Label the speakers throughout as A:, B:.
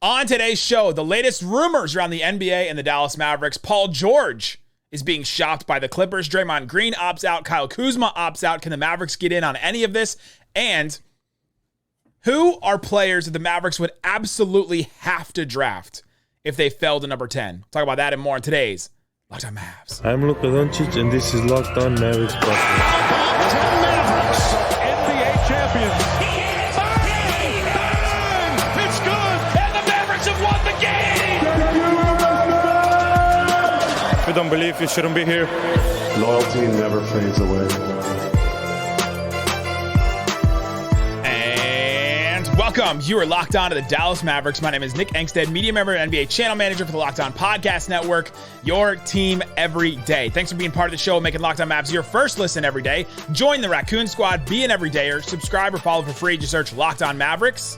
A: On today's show, the latest rumors around the NBA and the Dallas Mavericks. Paul George is being shopped by the Clippers. Draymond Green opts out. Kyle Kuzma opts out. Can the Mavericks get in on any of this? And who are players that the Mavericks would absolutely have to draft if they fell to number 10? Talk about that and more on today's Locked On Mavs.
B: I'm Luka Doncic, and this is Locked On Mavericks podcast.
C: 10 Mavericks, NBA champions. It's good, and the Mavericks have won the game.
B: If you don't believe, you shouldn't be here.
D: Loyalty never fades away.
A: Welcome. You are locked on to the Dallas Mavericks. My name is Nick Angstadt, media member and NBA channel manager for the Locked On Podcast Network, your team every day. Thanks for being part of the show, making Locked On Mavs your first listen every day. Join the Raccoon Squad, be an everydayer, subscribe or follow for free. Just search Locked On Mavericks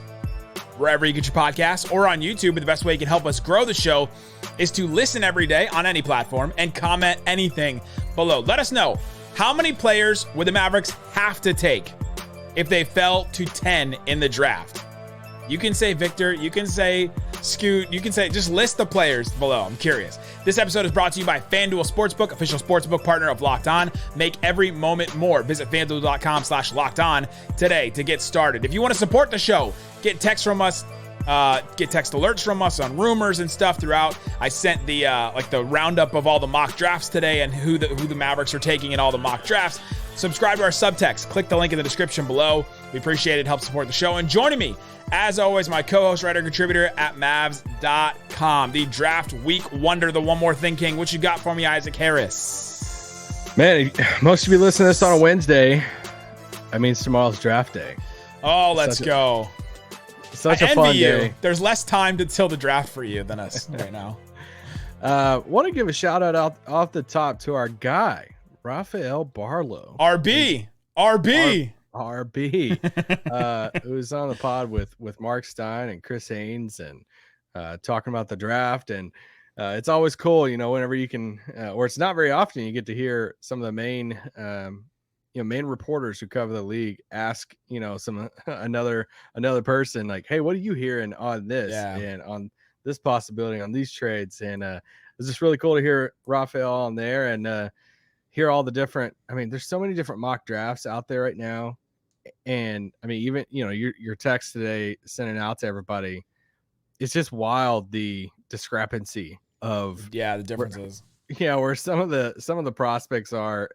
A: wherever you get your podcasts or on YouTube. But the best way you can help us grow the show is to listen every day on any platform and comment anything below. Let us know, how many players would the Mavericks have to take if they fell to 10 in the draft? You can say Victor, you can say Scoot, you can say, just list the players below. I'm curious. This episode is brought to you by FanDuel Sportsbook, official sportsbook partner of Locked On. Make every moment more. Visit FanDuel.com/Locked On today to get started. If you want to support the show, get text from us, get text alerts from us on rumors and stuff throughout. I sent the the roundup of all the mock drafts today and who the Mavericks are taking in all the mock drafts. Subscribe to our subtext. Click the link in the description below. We appreciate it. Help support the show. And joining me, as always, my co-host, writer, and contributor at Mavs.com, the draft week wonder, the one more thing king. What you got for me, Isaac Harris?
E: Man, most of you listen to this on a Wednesday. That means tomorrow's draft day.
A: Oh, let's go.
E: Such a fun
A: you.
E: day.
A: There's less time till the draft for you than us right now.
E: Want to give a shout out off the top to our guy, Rafael Barlow.
A: RB.
E: Who's on the pod with Mark Stein and Chris Haynes and talking about the draft. And it's always cool, whenever you can, or it's not very often you get to hear some of the main reporters who cover the league ask, another person like, hey, what are you hearing on this and on this possibility, on these trades? And it's just really cool to hear Rafael on there and hear all the different, there's so many different mock drafts out there right now. And even, your text today sending out to everybody, it's just wild, the discrepancy of
A: the differences.
E: Where some of the prospects are,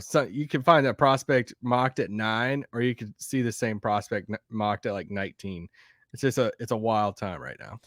E: so you can find that prospect mocked at 9, or you could see the same prospect mocked at like 19. It's a wild time right now.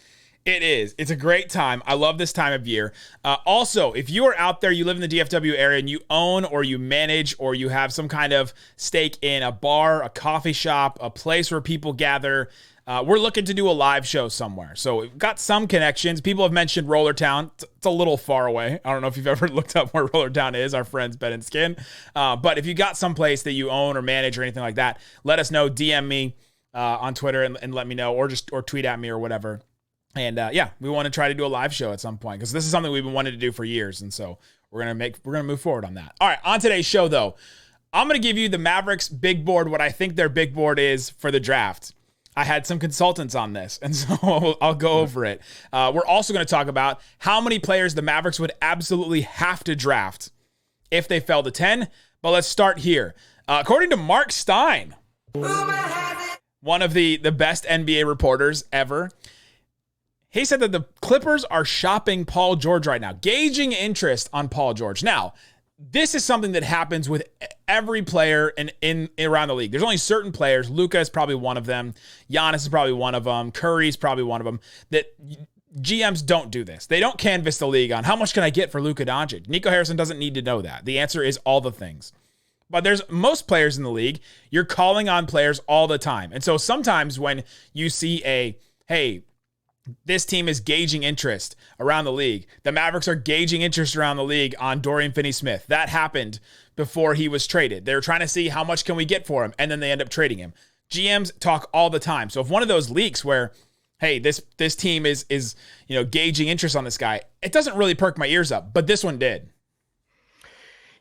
A: It is. It's a great time. I love this time of year. Also, if you are out there, you live in the DFW area and you own or you manage or you have some kind of stake in a bar, a coffee shop, a place where people gather, we're looking to do a live show somewhere. So we've got some connections. People have mentioned Rollertown. It's a little far away. I don't know if you've ever looked up where Rollertown is, our friends Ben and Skin. But if you got some place that you own or manage or anything like that, let us know. DM me on Twitter and let me know, or tweet at me or whatever. And we want to try to do a live show at some point because this is something we've been wanting to do for years. And so we're gonna move forward on that. All right, on today's show though, I'm gonna give you the Mavericks big board, what I think their big board is for the draft. I had some consultants on this, and so I'll go over it. We're also gonna talk about how many players the Mavericks would absolutely have to draft if they fell to 10. But let's start here. According to Mark Stein, one of the best NBA reporters ever, he said that the Clippers are shopping Paul George right now, gauging interest on Paul George. Now, this is something that happens with every player in around the league. There's only certain players. Luka is probably one of them. Giannis is probably one of them. Curry is probably one of them. That GMs don't do this. They don't canvass the league on how much can I get for Luka Doncic. Nico Harrison doesn't need to know that. The answer is all the things. But there's most players in the league, you're calling on players all the time. And so sometimes when you see this team is gauging interest around the league. The Mavericks are gauging interest around the league on Dorian Finney-Smith. That happened before he was traded. They were trying to see how much can we get for him, and then they end up trading him. GMs talk all the time. So if one of those leaks where, hey, this team is gauging interest on this guy, it doesn't really perk my ears up, but this one did.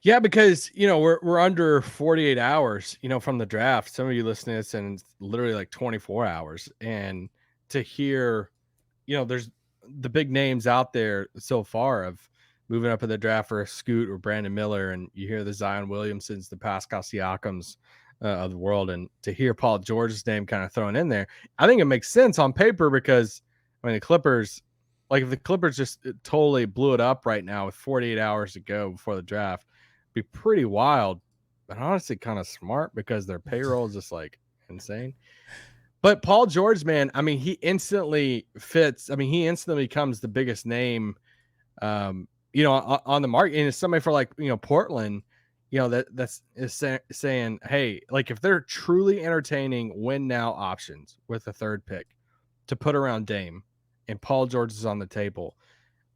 E: Yeah, because, we're under 48 hours, from the draft. Some of you listening to this, and it's literally like 24 hours. And to hear there's the big names out there so far of moving up in the draft for a Scoot or Brandon Miller, and you hear the Zion Williamsons, the Pascal Siakams of the world, and to hear Paul George's name kind of thrown in there, I think it makes sense on paper because, I mean, the Clippers, like if the Clippers just totally blew it up right now with 48 hours to go before the draft, it'd be pretty wild, but honestly kind of smart because their payroll is just like insane. But Paul George, man, I mean, he instantly fits. I mean, he instantly becomes the biggest name, on the market. And it's somebody for like, Portland, that's saying, hey, like if they're truly entertaining win now options with a third pick to put around Dame and Paul George is on the table,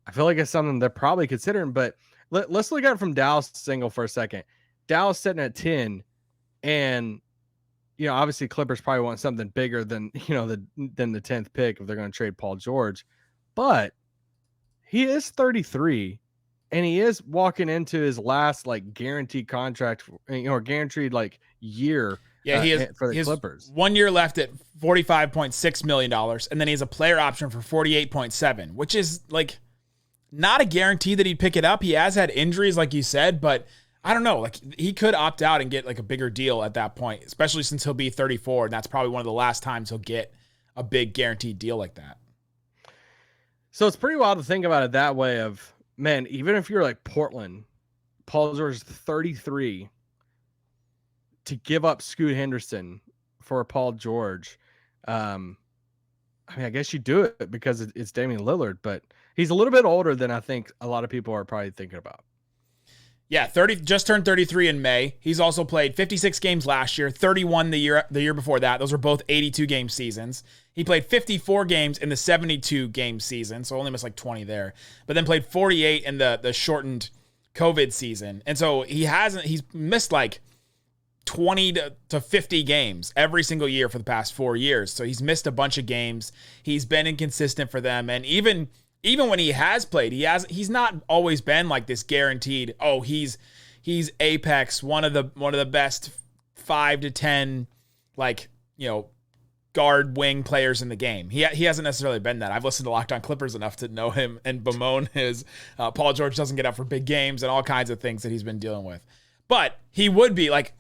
E: I feel like it's something they're probably considering. But let's look at it from Dallas single for a second. Dallas sitting at 10, and obviously Clippers probably want something bigger than, than the 10th pick if they're going to trade Paul George. But he is 33 and he is walking into his last like guaranteed contract, guaranteed like year.
A: Yeah, he is
E: for the Clippers.
A: 1 year left at $45.6 million. And then he has a player option for 48.7, which is like not a guarantee that he'd pick it up. He has had injuries, like you said, but I don't know. Like he could opt out and get like a bigger deal at that point, especially since he'll be 34. And that's probably one of the last times he'll get a big guaranteed deal like that.
E: So it's pretty wild to think about it that way of, man, even if you're like Portland, Paul George is 33, to give up Scoot Henderson for Paul George. I mean, I guess you do it because it's Damian Lillard, but he's a little bit older than I think a lot of people are probably thinking about.
A: Yeah, just turned 33 in May. He's also played 56 games last year, 31 the year before that. Those were both 82-game seasons. He played 54 games in the 72-game season, so only missed like 20 there. But then played 48 in the shortened COVID season. And so he's missed like 20 to 50 games every single year for the past 4 years. So he's missed a bunch of games. He's been inconsistent for them, and even when he has played, he's not always been like this guaranteed, oh, he's apex, one of the best 5 to 10 like, guard wing players in the game. He hasn't necessarily been that. I've listened to Locked On Clippers enough to know him and bemoan his Paul George doesn't get up for big games and all kinds of things that he's been dealing with. But he would be like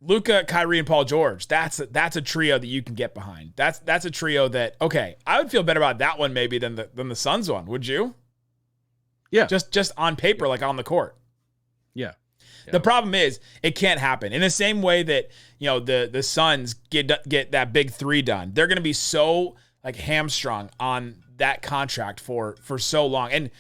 A: Luka, Kyrie, and Paul George. That's a trio that you can get behind. That's a trio that, okay, I would feel better about that one maybe than the Suns one. Would you?
E: Yeah.
A: Just on paper, like on the court.
E: Yeah.
A: The problem is it can't happen. In the same way that, the Suns get that big three done, they're going to be so like hamstrung on that contract for so long. And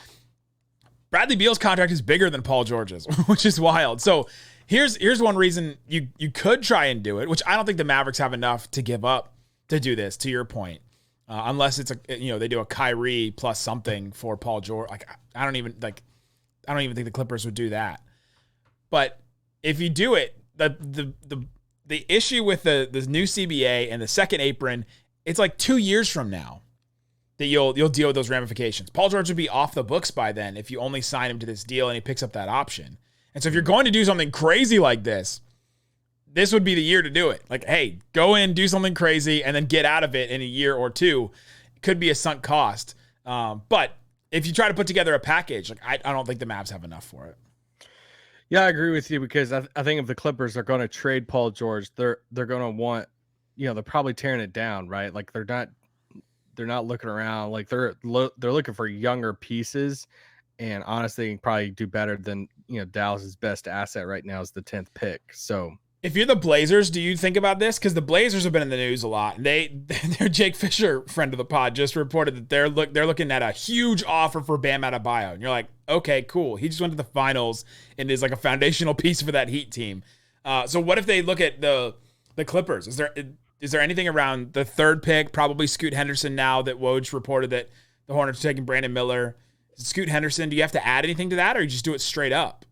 A: Bradley Beal's contract is bigger than Paul George's, which is wild. So here's one reason you could try and do it, which I don't think the Mavericks have enough to give up to do this, to your point. Unless it's they do a Kyrie plus something for Paul George. Like I don't even think the Clippers would do that. But if you do it, the issue with the new CBA and the second apron, it's like 2 years from now that you'll deal with those ramifications. Paul George would be off the books by then if you only sign him to this deal and he picks up that option. And so if you're going to do something crazy like this would be the year to do it. Like, hey, go in, do something crazy, and then get out of it in a year or two. It could be a sunk cost. But if you try to put together a package, like I don't think the Mavs have enough for it.
E: Yeah, I agree with you because I think if the Clippers are going to trade Paul George, they're going to want, they're probably tearing it down, right? Like they're not looking around. Like they're looking for younger pieces, and honestly, probably do better than Dallas's best asset right now is the 10th pick. So
A: if you're the Blazers, do you think about this? Because the Blazers have been in the news a lot. Their Jake Fisher, friend of the pod, just reported that they're looking at a huge offer for Bam Adebayo. And you're like, okay, cool. He just went to the finals and is like a foundational piece for that Heat team. So what if they look at the Clippers? Is there anything around the third pick? Probably Scoot Henderson now that Woj reported that the Hornets are taking Brandon Miller. Scoot Henderson, do you have to add anything to that, or you just do it straight up?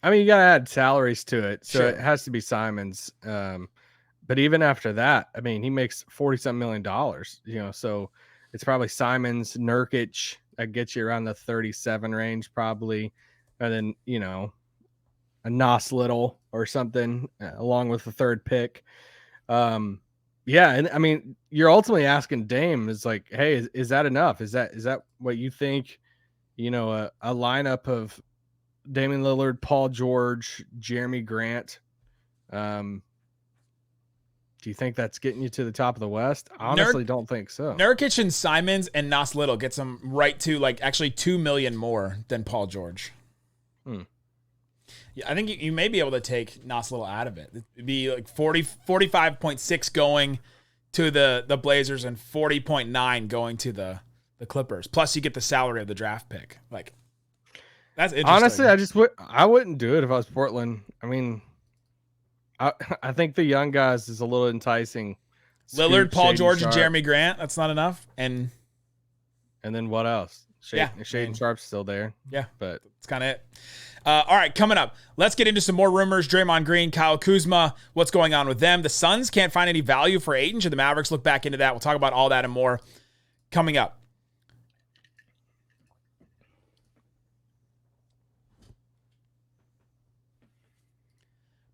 E: I mean, you got to add salaries to it. So
A: Sure.
E: It has to be Simons. But even after that, I mean, he makes $40-something million, so it's probably Simons, Nurkic, that gets you around the 37 range probably. And then, a Nas Little or something along with the third pick. Yeah, and I mean, you're ultimately asking Dame is like, hey, is that enough? Is that what you think? A lineup of Damian Lillard, Paul George, Jeremy Grant. Do you think that's getting you to the top of the West? I honestly don't think so.
A: Nurkic and Simons and Nas Little gets them right to like actually $2 million more than Paul George. Yeah, I think you may be able to take Nas Little out of it. It'd be like 45.6 going to the Blazers and 40.9 going to the Clippers. Plus you get the salary of the draft pick. Like, that's interesting.
E: Honestly, I wouldn't do it if I was Portland. I mean, I think the young guys is a little enticing.
A: Lillard, Paul George, and Jeremy Grant. That's not enough. And
E: then what else? Shaden Sharp's still there.
A: Yeah,
E: but
A: it's kind of it. All right, coming up, let's get into some more rumors. Draymond Green, Kyle Kuzma, what's going on with them? The Suns can't find any value for Ayton. Should the Mavericks look back into that? We'll talk about all that and more coming up.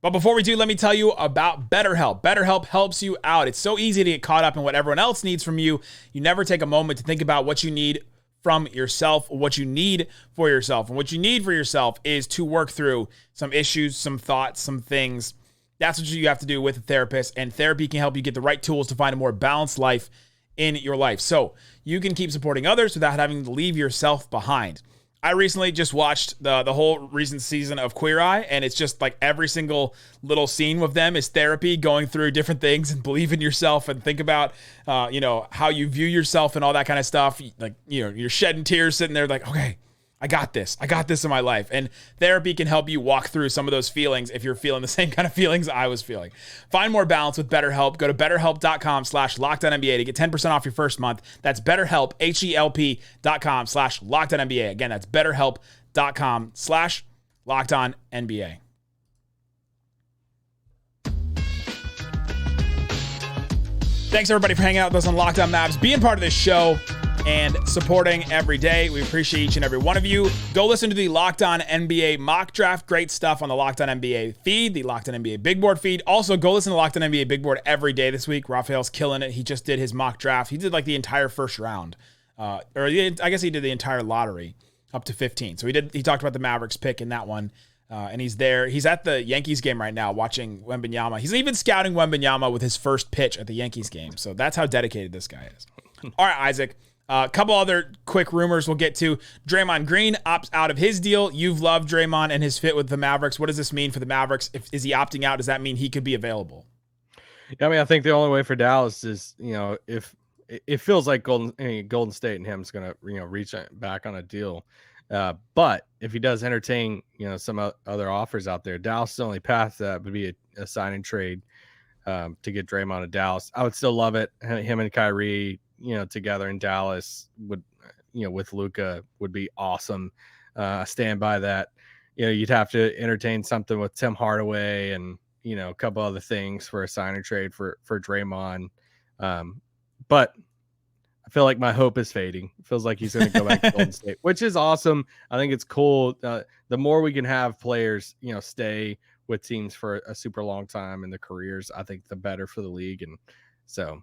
A: But before we do, let me tell you about BetterHelp. BetterHelp helps you out. It's so easy to get caught up in what everyone else needs from you. You never take a moment to think about what you need from yourself, or what you need for yourself. And what you need for yourself is to work through some issues, some thoughts, some things. That's what you have to do with a therapist. And therapy can help you get the right tools to find a more balanced life in your life, so you can keep supporting others without having to leave yourself behind. I recently just watched the whole recent season of Queer Eye, and it's just like every single little scene with them is therapy, going through different things and believe in yourself and think about, how you view yourself and all that kind of stuff. Like, you're shedding tears sitting there like, okay, I got this in my life. And therapy can help you walk through some of those feelings if you're feeling the same kind of feelings I was feeling. Find more balance with BetterHelp. Go to betterhelp.com/LockedOnNBA to get 10% off your first month. That's BetterHelp, HELP.com/LockedOnNBA. Again, that's BetterHelp.com/LockedOnNBA. Thanks everybody for hanging out with us on Locked On Mavs, being part of this show and supporting every day. We appreciate each and every one of you. Go listen to the Locked On NBA mock draft. Great stuff on the Locked On NBA feed, the Locked On NBA Big Board feed. Also, go listen to Locked On NBA Big Board every day this week. Raphael's killing it. He just did his mock draft. He did like the entire first round. I guess he did the entire lottery up to 15. So he talked about the Mavericks pick in that one. And he's there. He's at the Yankees game right now watching Wembanyama. He's even scouting Wembanyama with his first pitch at the Yankees game. So that's how dedicated this guy is. All right, Isaac. A couple other quick rumors we'll get to. Draymond Green opts out of his deal. You've loved Draymond and his fit with the Mavericks. What does this mean for the Mavericks? Is he opting out? Does that mean he could be available?
E: I mean, I think the only way for Dallas is, if it feels like Golden State and him is going to, reach back on a deal. But if he does entertain, some other offers out there, Dallas' only path would be a sign and trade to get Draymond to Dallas. I would still love it. Him and Kyrie, together in Dallas would, with Luka would be awesome. I stand by that. You'd have to entertain something with Tim Hardaway and, a couple other things for a sign and trade for Draymond. But I feel like my hope is fading. It feels like he's going to go back to Golden State, which is awesome. I think it's cool. The more we can have players, stay with teams for a super long time in their careers, I think the better for the league. And so,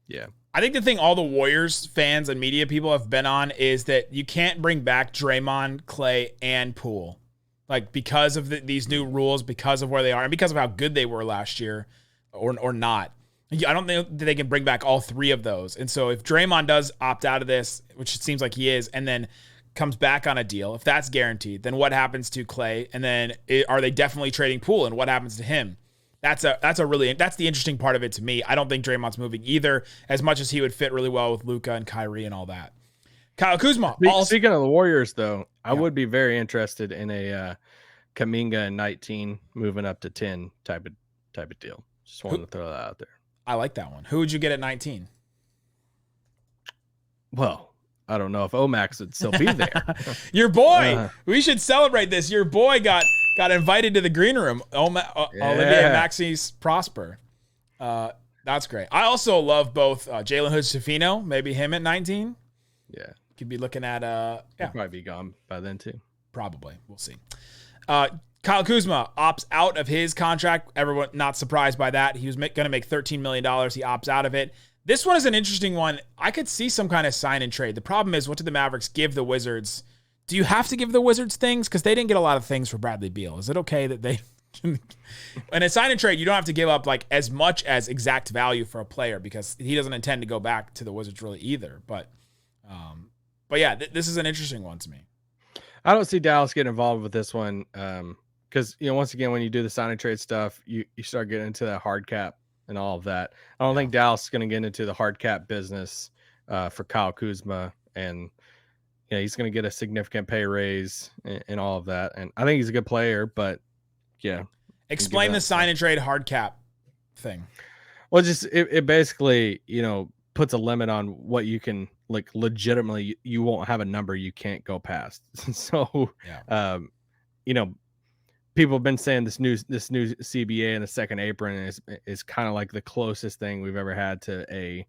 E: yeah.
A: I think the thing all the Warriors fans and media people have been on is that you can't bring back Draymond, Clay, and Poole. Like, because of these new rules, because of where they are, and because of how good they were last year or not. I don't think that they can bring back all three of those. And so if Draymond does opt out of this, which it seems like he is, and then comes back on a deal, if that's guaranteed, then what happens to Clay? And then are they definitely trading Poole, and what happens to him? That's the interesting part of it to me. I don't think Draymond's moving either, as much as he would fit really well with Luka and Kyrie and all that. Kyle Kuzma.
E: Speaking of the Warriors, though, I would be very interested in a Kuminga and 19 moving up to 10 type of deal. Just wanted to throw that out there.
A: I like that one. Who would you get at 19?
E: Well, I don't know if Omax would still be there.
A: Your boy. We should celebrate this. Your boy got invited to the green room. Olivier Maxey's Prosper. That's great. I also love both Jalen Hood-Schifino, maybe him at 19.
E: Yeah.
A: Could be looking at
E: He'll probably be gone by then too.
A: Probably. We'll see. Kyle Kuzma opts out of his contract. Everyone not surprised by that. He was going to make $13 million. He opts out of it. This one is an interesting one. I could see some kind of sign and trade. The problem is, what did the Mavericks give the Wizards? Do you have to give the Wizards things? Because they didn't get a lot of things for Bradley Beal. Is it okay that they... in a sign and trade, you don't have to give up like as much as exact value for a player because he doesn't intend to go back to the Wizards really either. But yeah, this is an interesting one to me.
E: I don't see Dallas getting involved with this one because, once again, when you do the sign and trade stuff, you start getting into that hard cap and all of that. I don't think Dallas is going to get into the hard cap business for Kyle Kuzma, and he's going to get a significant pay raise and all of that. And I think he's a good player, but yeah.
A: Explain the sign and trade hard cap thing.
E: Well, just it basically, puts a limit on what you can like legitimately. You won't have a number you can't go past. So, people have been saying this new CBA and the second apron is kind of like the closest thing we've ever had to a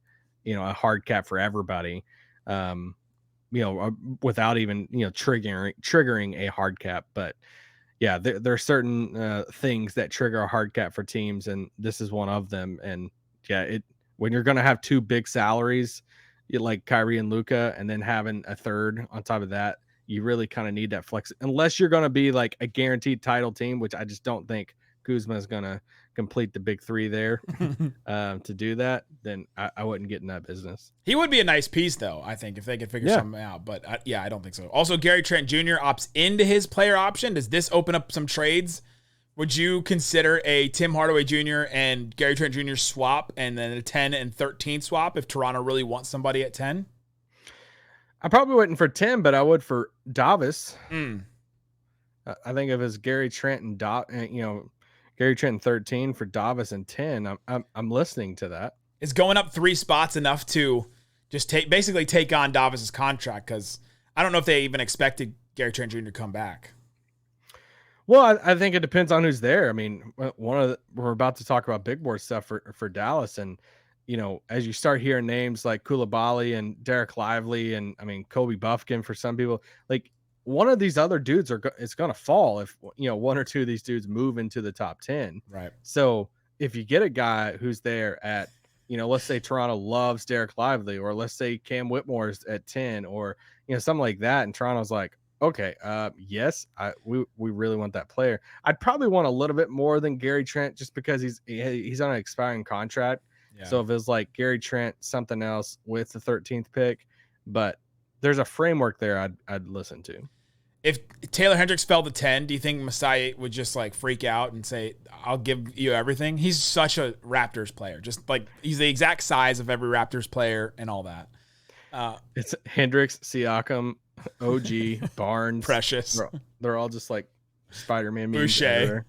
E: hard cap for everybody. Without even triggering a hard cap, but yeah, there are certain things that trigger a hard cap for teams, and this is one of them. And yeah, when you're going to have two big salaries, like Kyrie and Luka, and then having a third on top of that, you really kind of need that flex. Unless you're going to be like a guaranteed title team, which I just don't think Kuzma is going to complete the big three there to do that, then I wouldn't get in that business.
A: He would be a nice piece, though, I think, if they could figure something out. But I don't think so. Also, Gary Trent Jr. opts into his player option. Does this open up some trades? Would you consider a Tim Hardaway Jr. and Gary Trent Jr. swap and then a 10 and 13 swap if Toronto really wants somebody at 10?
E: I probably wouldn't for Tim, but I would for Davis. I think of as Gary Trent and Gary Trent 13 for Davis and 10. I'm listening to that.
A: Is going up 3 spots enough to just take on Davis's contract? Because I don't know if they even expected Gary Trent Jr. to come back.
E: Well, I think it depends on who's there. I mean, we're about to talk about big board stuff for Dallas, and as you start hearing names like Koulibaly and Derek Lively, and I mean Kobe Buffkin for some people, like one of these other dudes it's going to fall if one or two of these dudes move into the top 10.
A: Right.
E: So if you get a guy who's there at let's say Toronto loves Derek Lively, or let's say Cam Whitmore is at 10, or something like that, and Toronto's like, okay, yes, we really want that player. I'd probably want a little bit more than Gary Trent just because he's on an expiring contract. Yeah. So if it's like Gary Trent, something else with the 13th pick, but there's a framework there I'd listen to.
A: If Taylor Hendricks fell to 10, do you think Masai would just like freak out and say, I'll give you everything? He's such a Raptors player. Just like he's the exact size of every Raptors player and all that.
E: It's Hendricks, Siakam, OG, Barnes.
A: Precious.
E: They're all just like Spider-Man.
A: Boucher.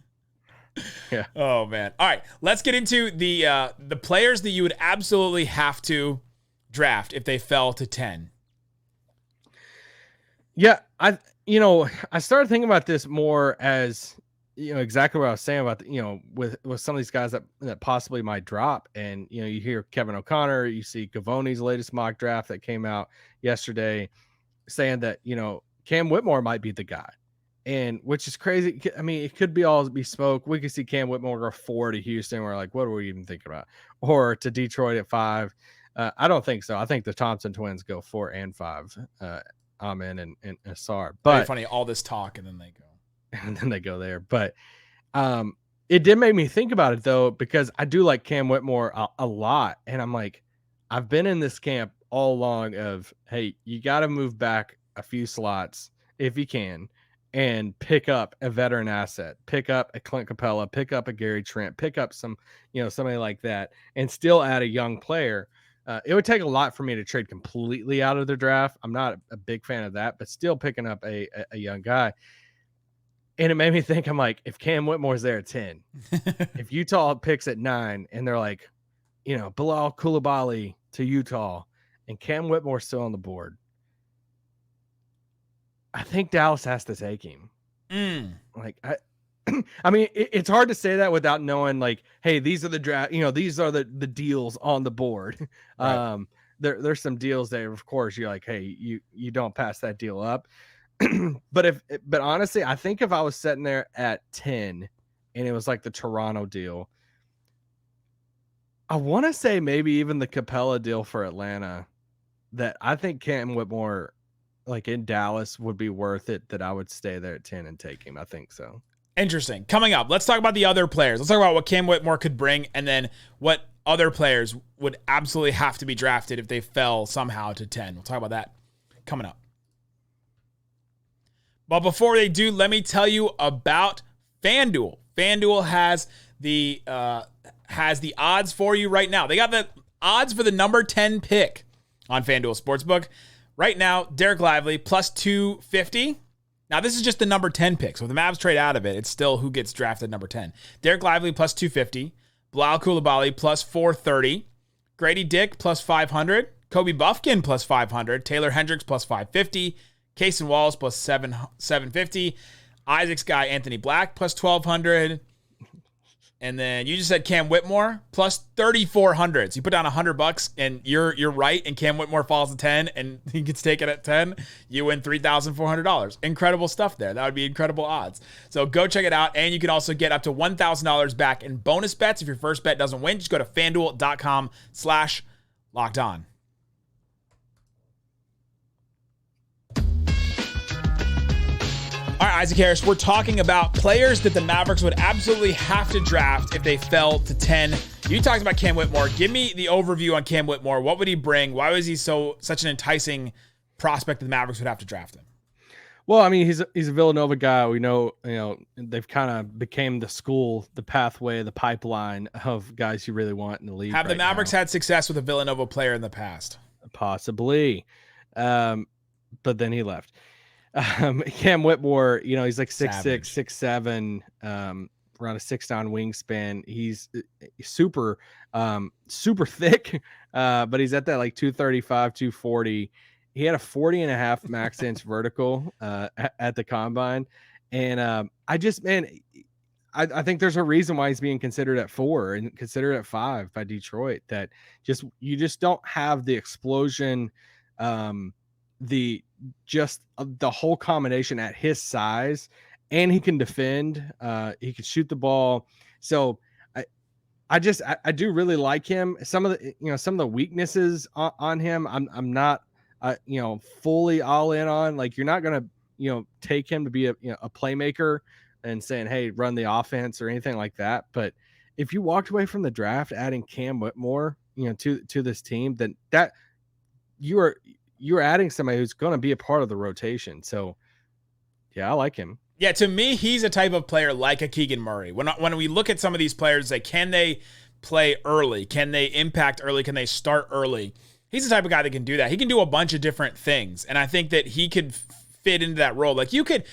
E: Yeah.
A: Oh, man. All right. Let's get into the players that you would absolutely have to draft if they fell to 10.
E: Yeah, I started thinking about this more as exactly what I was saying about with some of these guys that possibly might drop, and you hear Kevin O'Connor, you see Gavoni's latest mock draft that came out yesterday, saying that Cam Whitmore might be the guy, and which is crazy. I mean, it could be smoke. We could see Cam Whitmore go 4 to Houston. We're like, what are we even thinking about? Or to Detroit at 5. I don't think so. I think the Thompson twins go 4 and 5. Amen and Asar. But
A: very funny, all this talk and then they go
E: there. But it did make me think about it though, because I do like Cam Whitmore a lot, and I'm like, I've been in this camp all along of, hey, you got to move back a few slots if you can and pick up a veteran asset, pick up a Clint Capella, pick up a Gary Trent, pick up some somebody like that, and still add a young player. It would take a lot for me to trade completely out of the draft. I'm not a big fan of that, but still picking up a young guy. And it made me think, I'm like, if Cam Whitmore's there at 10, if Utah picks at 9 and they're like, Bilal Koulibaly to Utah and Cam Whitmore's still on the board, I think Dallas has to take him. Like, I mean, it's hard to say that without knowing, like, hey, these are the draft, these are the deals on the board. Right. There's some deals there, of course, you're like, hey, you don't pass that deal up. but honestly, I think if I was sitting there at 10 and it was like the Toronto deal, I want to say maybe even the Capella deal for Atlanta, that I think Cam Whitmore, like in Dallas, would be worth it, that I would stay there at 10 and take him. I think so.
A: Interesting. Coming up, let's talk about the other players. Let's talk about what Cam Whitmore could bring, and then what other players would absolutely have to be drafted if they fell somehow to 10. We'll talk about that coming up. But before they do, let me tell you about FanDuel. FanDuel has the odds for you right now. They got the odds for the number 10 pick on FanDuel Sportsbook. Right now, Derek Lively plus 250. Now, this is just the number 10 pick. So if the Mavs trade out of it, it's still who gets drafted number 10. Derek Lively plus 250. Bilal Coulibaly plus 430. Grady Dick plus 500. Kobe Buffkin plus 500. Taylor Hendricks plus 550. Kaysen Wallace plus 750. Isaac's guy Anthony Black plus 1,200. And then you just said Cam Whitmore plus 3,400. So you put down $100 and you're right, and Cam Whitmore falls to 10 and he gets taken at 10. You win $3,400. Incredible stuff there. That would be incredible odds. So go check it out. And you can also get up to $1,000 back in bonus bets if your first bet doesn't win. Just go to FanDuel.com/lockedon. All right, Isaac Harris, we're talking about players that the Mavericks would absolutely have to draft if they fell to 10. You talked about Cam Whitmore. Give me the overview on Cam Whitmore. What would he bring? Why was he such an enticing prospect that the Mavericks would have to draft him?
E: Well, I mean, he's a Villanova guy. We know, they've kind of became the school, the pathway, the pipeline of guys you really want in the league.
A: Have the Mavericks had success with a Villanova player in the past?
E: Possibly. But then he left. Cam Whitmore, he's like 6'6", 6'7", around a 6'9" wingspan. He's super thick, but he's at that like 235, 240. He had a 40.5 max inch vertical at the combine. And I think there's a reason why he's being considered at 4 and considered at 5 by Detroit, that you just don't have the explosion, the whole combination at his size, and he can defend, he can shoot the ball. So I do really like him. Some of the weaknesses on him, I'm not, fully all in on. Like, you're not going to, take him to be a playmaker and saying, hey, run the offense or anything like that. But if you walked away from the draft adding Cam Whitmore, to this team, then that you're adding somebody who's going to be a part of the rotation. So, yeah, I like him.
A: Yeah, to me, he's a type of player like a Keegan Murray. When we look at some of these players, like, can they play early? Can they impact early? Can they start early? He's the type of guy that can do that. He can do a bunch of different things, and I think that he could fit into that role. Like, he could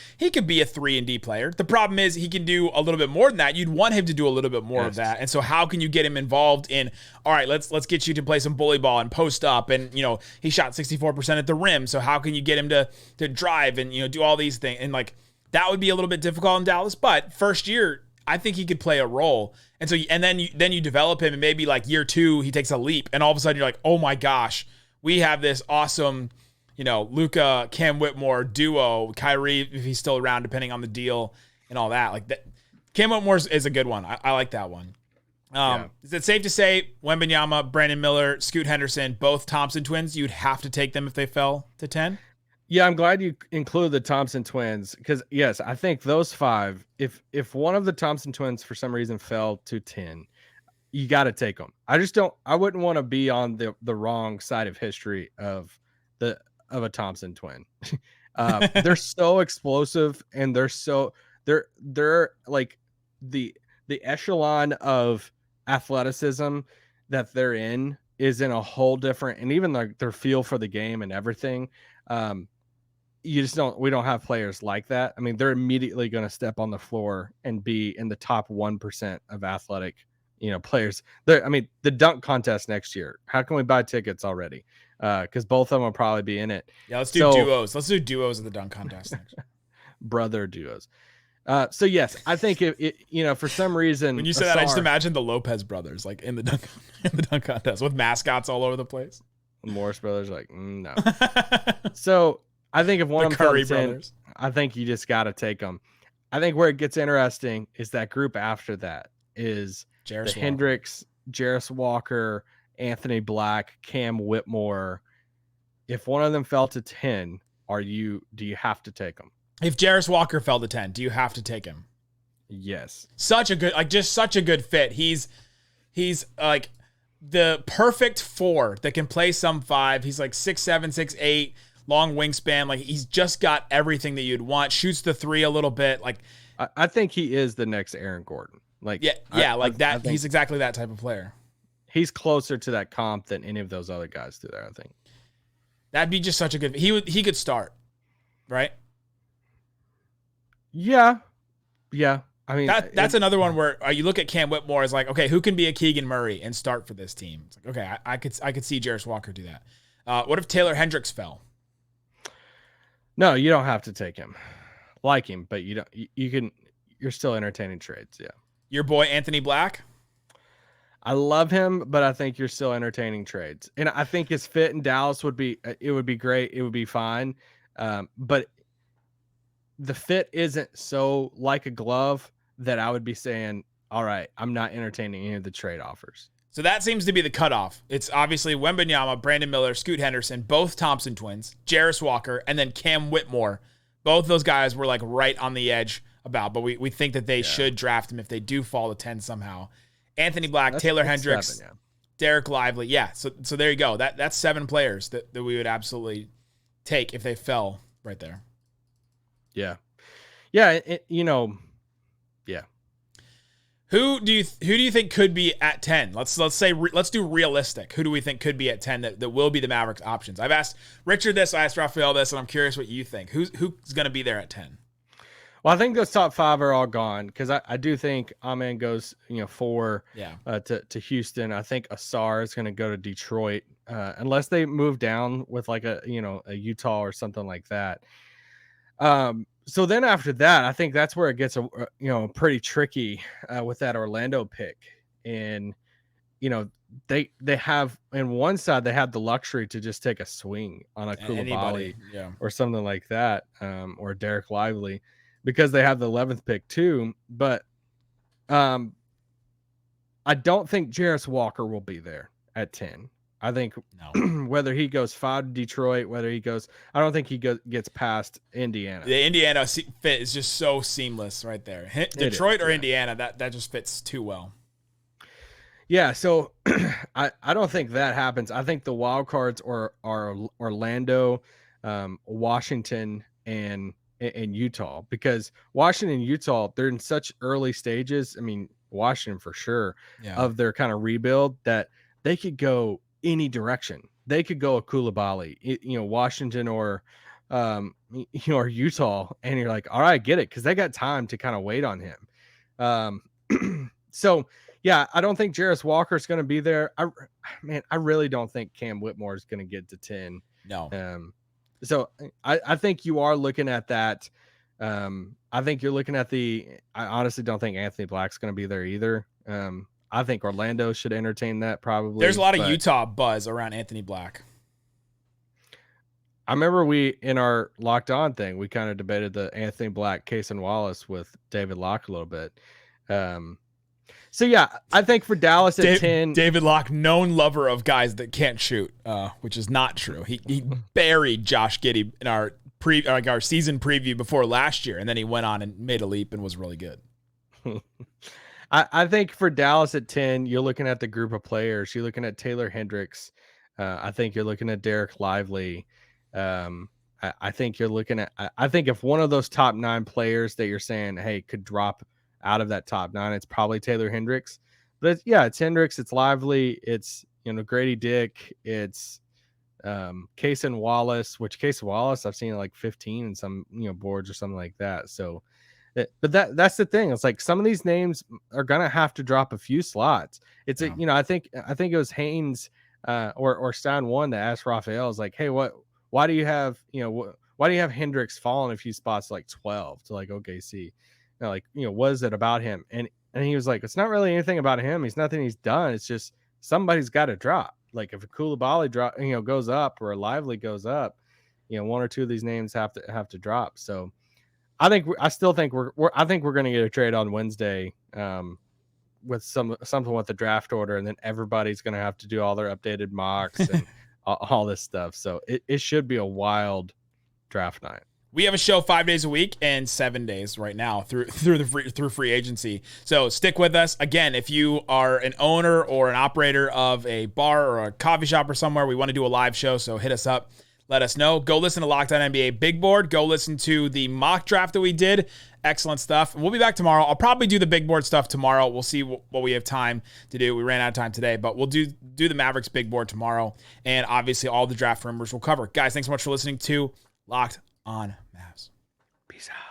A: be a 3-and-D player. The problem is he can do a little bit more than that. You'd want him to do a little bit more of that. And so how can you get him involved in, all right, let's get you to play some bully ball and post up, and he shot 64% at the rim. So how can you get him to drive and do all these things? And like, that would be a little bit difficult in Dallas, but first year I think he could play a role. And so then you develop him, and maybe like year 2 he takes a leap, and all of a sudden you're like, oh my gosh, we have this awesome Luka, Cam Whitmore duo, Kyrie, if he's still around, depending on the deal and all that. Like that, Cam Whitmore is a good one. I like that one. Is it safe to say Wembanyama, Brandon Miller, Scoot Henderson, both Thompson twins, you'd have to take them if they fell to 10?
E: Yeah, I'm glad you include the Thompson twins, because yes, I think those 5, if one of the Thompson twins for some reason fell to 10, you got to take them. I wouldn't want to be on the wrong side of history of a Thompson twin. They're so explosive, and they're like the echelon of athleticism that they're in is in a whole different, and even their feel for the game and everything. We don't have players like that. I mean, they're immediately going to step on the floor and be in the top 1% of athletic, players. The dunk contest next year. How can we buy tickets already? Because both of them will probably be in it.
A: Yeah, let's do duos. Let's do duos at the dunk contest next year.
E: Brother duos. So yes, I think for some reason,
A: when you say that, I just imagine the Lopez brothers like in the dunk contest with mascots all over the place.
E: Morris brothers, like, no. So I think if one of them
A: Curry
E: fell to 10,
A: brothers.
E: I think you just got to take them. I think where it gets interesting is that group after that is
A: Jarris
E: the Hendricks, Jarris Walker, Anthony Black, Cam Whitmore. If one of them fell to 10, do you have to take them?
A: If Jarris Walker fell to 10, do you have to take him?
E: Yes.
A: Such a good fit. He's like the perfect 4 that can play some 5. He's like 6'7", 6'8", long wingspan. Like he's just got everything that you'd want. Shoots the 3 a little bit. Like
E: I think he is the next Aaron Gordon. Like
A: that. He's exactly that type of player.
E: He's closer to that comp than any of those other guys through there, I think.
A: That'd be just such a good. He could start, right?
E: Yeah. I mean,
A: that's another one where you look at Cam Whitmore as like, okay, who can be a Keegan Murray and start for this team? It's like, okay, I could see Jarris Walker do that. What if Taylor Hendricks fell?
E: No, you don't have to take him. Like him, but you don't. You can. You're still entertaining trades. Yeah.
A: Your boy Anthony Black.
E: I love him, but I think you're still entertaining trades, and I think his fit in Dallas would be great. It would be fine, but the fit isn't so like a glove that I would be saying, all right, I'm not entertaining any of the trade offers.
A: So that seems to be the cutoff. It's obviously Wembanyama, Brandon Miller, Scoot Henderson, both Thompson twins, Jarris Walker, and then Cam Whitmore. Both those guys were like right on the edge about, but we think that they should draft him if they do fall to 10 somehow. Anthony Black, Taylor Hendricks,
E: 7,
A: Derek Lively. Yeah, so there you go. That's 7 players that we would absolutely take if they fell right there.
E: Yeah. Yeah.
A: Who do you think could be at 10? Let's do realistic. Who do we think could be at 10 that will be the Mavericks options? I've asked Richard this, I asked Raphael this, and I'm curious what you think. Who's going to be there at 10?
E: Well, I think those top 5 are all gone because I do think Amen goes 4 to Houston. I think Asar is going to go to Detroit unless they move down with like a Utah or something like that. So then after that, I think that's where it gets pretty tricky with that Orlando pick. And they have in one side they have the luxury to just take a swing on a Koulibaly or something like that, or Derek Lively, because they have the 11th pick too. But I don't think Jarris Walker will be there at 10. I think whether he goes 5 to Detroit, I don't think he gets past Indiana.
A: The Indiana fit is just so seamless right there. Detroit or Indiana, that just fits too well.
E: Yeah, so I don't think that happens. I think the wild cards are Orlando, Washington, and Utah, because Washington and Utah, they're in such early stages. I mean, Washington for sure of their kind of rebuild that they could go any direction. They could go a Koulibaly, Washington or Utah, and you're like, all right, get it, because they got time to kind of wait on him. So yeah, I don't think Jarris Walker is going to be there. I really don't think Cam Whitmore is going to get to 10.
A: No.
E: So I think you are looking at that. I think you're looking at I honestly don't think Anthony Black's going to be there either. I think Orlando should entertain that probably.
A: There's a lot of Utah buzz around Anthony Black.
E: I remember in our Locked On thing, we kind of debated the Anthony Black, Case and Wallace with David Locke a little bit. So yeah, I think for Dallas at 10,
A: David Locke, known lover of guys that can't shoot, which is not true. He buried Josh Giddey in our season preview before last year, and then he went on and made a leap and was really good.
E: I think for Dallas at 10, you're looking at the group of players. You're looking at Taylor Hendricks. I think you're looking at Derek Lively. I think you're looking at. I think if one of those top 9 players that you're saying, hey, could drop out of that top 9, it's probably Taylor Hendricks. But it's Hendricks, it's Lively, it's Grady Dick, it's Case and Wallace, which Case and Wallace I've seen like 15 in some boards or something like that. So. But that's the thing. It's like some of these names are gonna have to drop a few slots. It's I think it was Haynes or Stein one that asked Raphael, is like, hey, why do you have Hendricks falling a few spots like 12 to like OKC? What is it about him? And he was like, it's not really anything about him. He's nothing he's done. It's just somebody's got to drop. Like if a Koulibaly goes up or a Lively goes up, one or two of these names have to drop. So I still think I think we're going to get a trade on Wednesday with something with the draft order, and then everybody's going to have to do all their updated mocks and all this stuff. So it should be a wild draft night.
A: We have a show 5 days a week and 7 days right now through free agency. So stick with us. Again, if you are an owner or an operator of a bar or a coffee shop or somewhere, we want to do a live show. So hit us up. Let us know. Go listen to Locked On NBA Big Board. Go listen to the mock draft that we did. Excellent stuff. We'll be back tomorrow. I'll probably do the Big Board stuff tomorrow. We'll see what we have time to do. We ran out of time today, but we'll do the Mavericks Big Board tomorrow. And obviously all the draft rumors we'll cover. Guys, thanks so much for listening to Locked On Mavs.
E: Peace out.